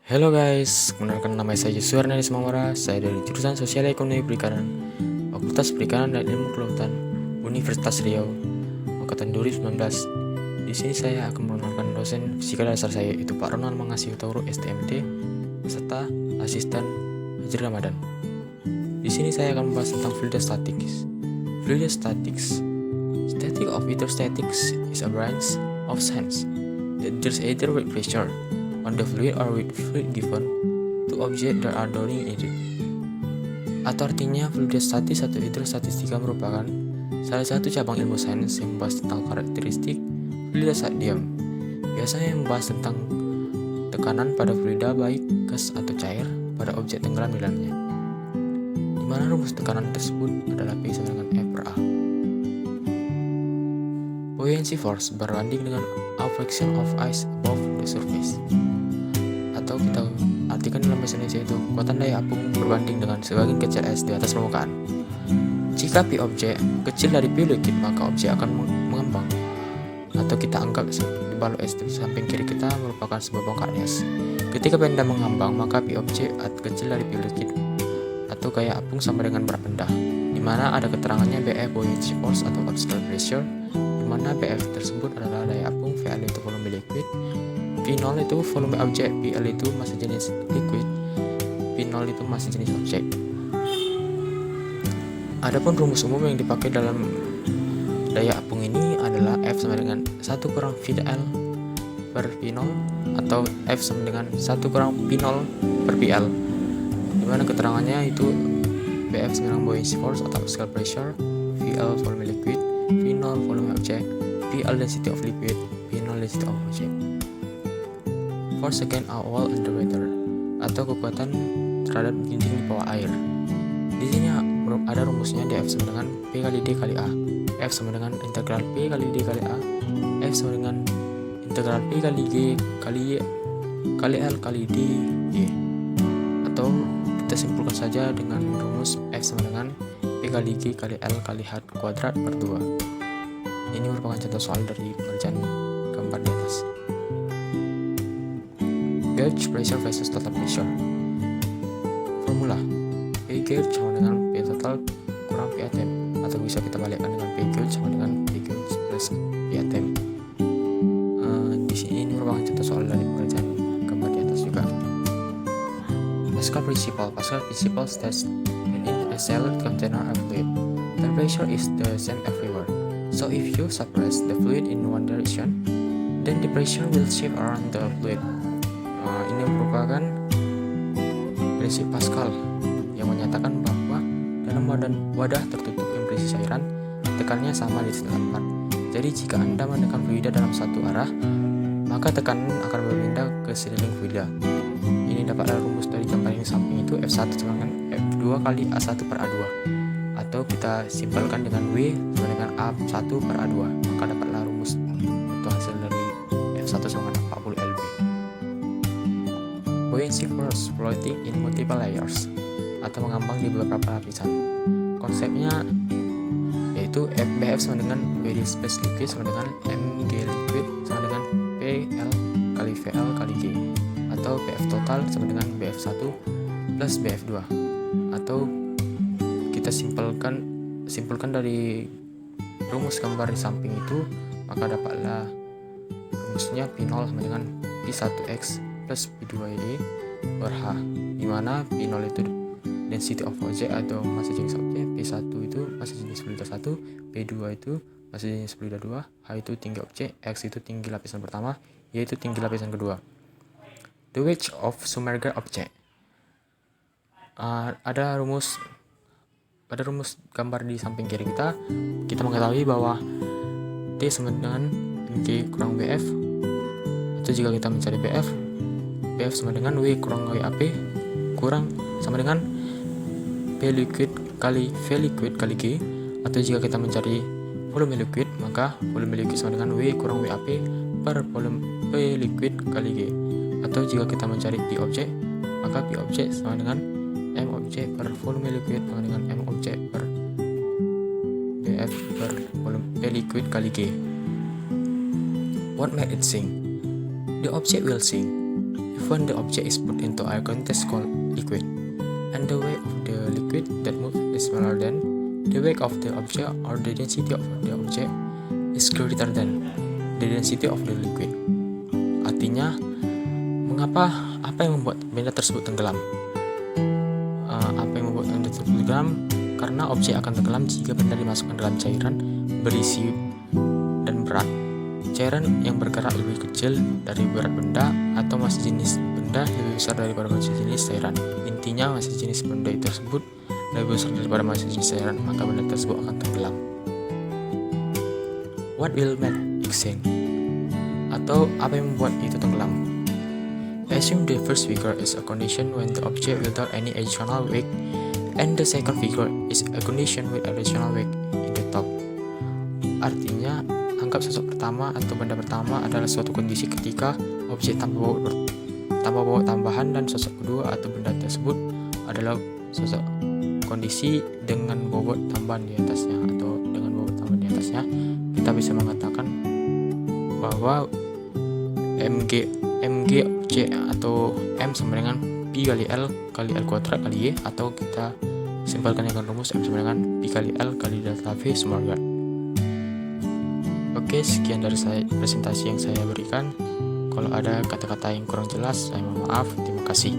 Halo guys, kenalkan nama saya Suarnadi Semamora. Saya dari jurusan Sosial Ekonomi Perikanan, Fakultas Perikanan dan Ilmu Kelautan, Universitas Riau, angkatan 2019. Di sini saya akan mengenalkan dosen fisika dasar saya, yaitu Pak Ronald Mangasi Utauro STMT, beserta asisten Hajar Ramadan. Di sini saya akan membahas tentang fluidostatics. Fluidostatics, study of hydrostatics, is a branch of science that deals either with pressure on the fluid or with fluid given to object that are during it. Atau artinya fluidostatis atau hidrostatistika merupakan salah satu cabang ilmu sains yang membahas tentang karakteristik fluida saat diam. Biasanya yang membahas tentang tekanan pada fluida baik gas atau cair pada objek tenggelam di dalamnya, di mana rumus tekanan tersebut adalah P sama dengan F per A. Buoyancy force berbanding dengan a fraction of ice above the surface, atau kita artikan dalam bahasa Indonesia itu kekuatan daya apung berbanding dengan sebagian kecil es di atas permukaan. Jika P objek kecil dari P liquid, maka objek akan mengembang, atau kita anggap di balok es di samping kiri kita merupakan sebuah bongkahan es. Ketika benda mengambang, maka P objek kecil dari P liquid atau gaya apung sama dengan berat benda, di mana ada keterangannya BF buoyancy force atau obstacle pressure, di mana BF tersebut adalah daya apung, VL itu volume liquid, P0 itu volume objek, PL itu massa jenis liquid, P0 itu massa jenis objek. Adapun rumus umum yang dipakai dalam daya apung ini adalah F sama dengan 1 kurang VL per P0 atau F sama dengan 1 kurang P0 per PL, dimana keterangannya itu BF sama dengan buoyancy force atau obstacle pressure, VL volume liquid, P0 volume objek, PL density of liquid, P0 density of object. Force against a wall under water, atau kekuatan terhadap dinding di bawah air. Di sini ada rumusnya di F sama dengan P kali D kali A. F sama dengan integral P kali D kali A. F sama dengan integral P kali G kali Y kali L kali D Y. Atau kita simpulkan saja dengan rumus F sama dengan P kali G kali L kali H kuadrat per 2. Ini merupakan contoh soal dari pengerjaan gambar di atas. Gauge pressure versus total pressure. Formula P gauge sama dengan P total kurang P atm, atau bisa kita balikkan dengan P gauge sama dengan P gauge plus P atm. Di sini ini merupakan contoh soal dari pengerjaan gambar di atas juga. Pascal principle states that in a sealed container of fluid, the pressure is the same everywhere. So if you suppress the fluid in one direction, then the pressure will shift around the fluid. Ini merupakan prinsip Pascal yang menyatakan bahwa dalam wadah tertutup yang berisi cairan, tekanannya sama di setiap tempat. Jadi jika Anda menekan fluida dalam satu arah, maka tekanan akan berpindah ke sekeliling fluida. Ini dapatlah rumus dari gambar yang samping itu F1 sama dengan F2 kali A1 per A2, atau kita simpelkan dengan W sama dengan A1 per A2, maka dapatlah rumus atau hasil dari F1 sama dengan 40 lb. Buoyancy force floating in multiple layers, atau mengambang di beberapa lapisan. Konsepnya yaitu BF sama dengan V displaced liquid sama dengan mg liquid sama dengan PL kali VL kali G, atau BF total sama dengan BF1 plus BF2. Atau kita simpulkan dari rumus gambar di samping itu, maka dapatlah rumusnya P0 sama dengan P1x plus P2y per H, di mana P0 itu density of object atau massa jenis objek, P1 itu massa jenis fluida 1, P2 itu massa jenis fluida 2, H itu tinggi objek, X itu tinggi lapisan pertama, Y itu tinggi lapisan kedua. The weight of submerged object. Ada rumus gambar di samping kiri kita mengetahui bahwa T sama dengan mg kurang Bf, atau jika kita mencari BF sama dengan W kurang WAP kurang sama dengan P liquid kali V liquid kali G, atau jika kita mencari volume liquid, maka volume liquid sama dengan W kurang WAP per volume P liquid kali G, atau jika kita mencari P objek, maka P objek sama dengan M objek per volume liquid sama dengan M objek per BF per volume P liquid kali G. What made it sink? The object will sink if when the object is put into a context called liquid, and the weight of the liquid that moves is smaller than the weight of the object, or the density of the object is greater than the density of the liquid. Artinya, apa yang membuat benda tersebut tenggelam? Apa yang membuat benda tersebut tenggelam? Karena objek akan tenggelam jika benda dimasukkan dalam cairan berisi dan berat. Cairan yang bergerak lebih kecil dari berat benda, atau masih jenis benda lebih besar daripada masih jenis cairan. Intinya, masih jenis benda tersebut lebih besar daripada masih jenis cairan, maka benda tersebut akan tenggelam. What will make it sink? Atau apa yang membuat itu tenggelam? Assume the first figure is a condition when the object without any additional weight, and the second figure is a condition with additional weight in the top. Artinya, anggap sosok pertama atau benda pertama adalah suatu kondisi ketika objek tanpa bobot tambahan, dan sosok kedua atau benda tersebut adalah sosok kondisi dengan bobot tambahan di atasnya atau dengan bobot tambahan di atasnya. Kita bisa mengatakan bahwa mg objek atau m sama dengan pi kali l kuadrat kali y, atau kita simpelkan dengan rumus m sama dengan pi kali l kali delta v semua. Oke, sekian dari presentasi yang saya berikan. Kalau ada kata-kata yang kurang jelas, saya mohon maaf. Terima kasih.